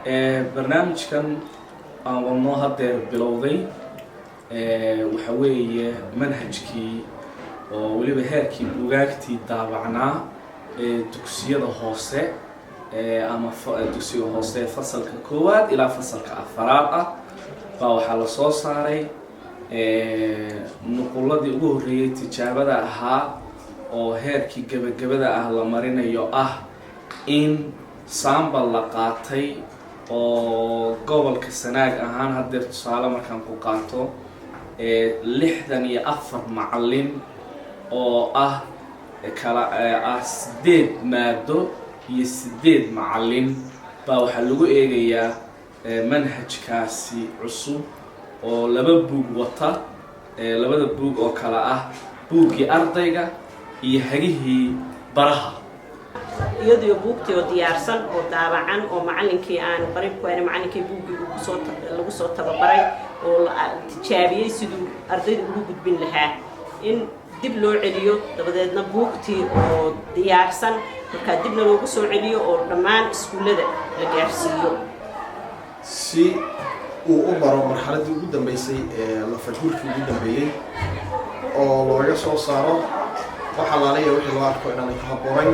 برنامج كان والله هذا بلوضي وحوي منهجكي ولي بهركي بوجاكتي تابعنا دكسية هوسة أما دكسية هوسة فصل ككواد إلى فصل كأفراد فوحال صوص علي نقول دي أقول تجارب ها أو هركي جبدة أهل مرينا يو إن سامبل لقاتي oo gobolka Sanaag ahaan hadda tusaale markaan ku qaato 64 macallin oo kala 8 maado iyo 8 macallin baa waxa lagu eegayaa manhajkaasi cusub oo laba buug wata labada buug oo kala buugii ardayga iyo hagihii baraha iyadoo buugtii oo diyaarsan oo daabacan oo macallinkii aan qarib ku aanay macallinkii buugii lagu soo tababaray oo la tijaabiyay sidoo ardaydu ugu gudbin lahaa in dib loo celiyo dabadeedna buugtii oo diyaarsan marka dibna loogu soo celiyo oo dhammaan iskuulada la gaarsiiyo si uu u baro marxaladii ugu dambeysay ee la fajurkii ugu dambeeyay oo looga soo saaro waxa la leeyahay wixii loo arko inaan ka habboonayn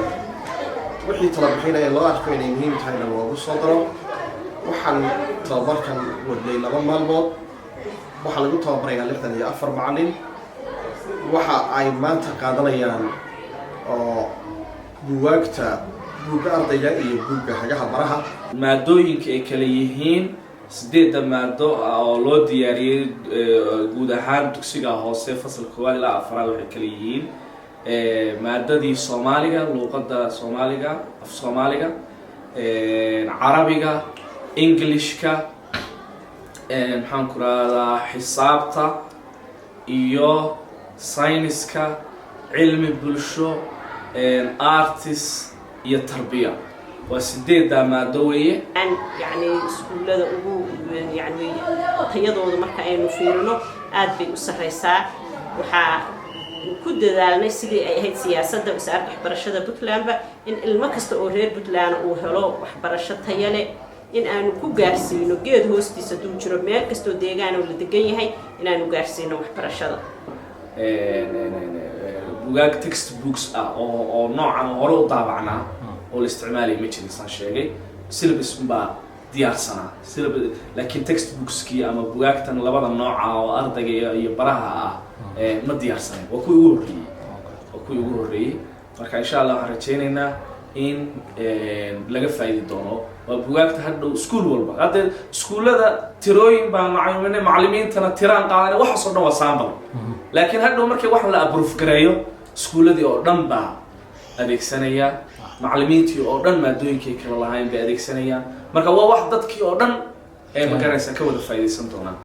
wixii talabixinaya loo arko inay muhiim tahay in loogu soo daro waxaan tababarkan waday 2 maalmood waxa lagu tababarayaa 64 macallin waxa ay maanta qaadanayaan oo buugaagta buuga ardayga iyo buuga hagaha baraha maadooyinka ay kala yihiin 8 maado oo loo diyaariyay guud ahaan dugsiga hoose fasalka 1 ilaa 4 waxay kala yihiin مادة صومالية لغة صومالية صومالية عربية إنجليشكا محنكرا حسابتا إيو ساينسكا علم بلشو آرتس يتربية وسديد مادوية يعني سكولة أبو يعني قيادة مركا أي نفيرنو أدبي أسرسا وحا كود دالنا سيدي أي هيد سياسة وسعر حبرشة بطلان إن المكست أورير بطلان أو هلو حبرشة هيله إن أنا كوجارسينو جد هوستي سدوم شرب ميل كستو ديجان ولا دقيقة هاي إن أنا كوجارسينو حبرشة بوجاك تكست بوكس أو نوع عن هرو طابعنا أو الاستعمالي ميتشي إنسان شيء سيلبس با ديار سنة سيلبس لكن تكست بوكس كي أما بوجاك تن لبعض النوع أو أرض يبرها ما ديارسنين وكوي وري marka insha Allah waxaan rajaynaynaa in laga faa'iido doono waa buugaagta hadda iskuul walba hadda iskuulada tirooyin baan macallimiintana tiraan qaadanay waxa soo dhan waa sample laakiin hadda markii wax la approve gareeyo iskuuladii oo dhan baa adeegsanaya macallimiintii oo dhan maadooyinkay kala lahayn bay adeegsanayaan marka waa wax dadkii oo dhan ee magaraysan ka wada faa'iideysan doonaan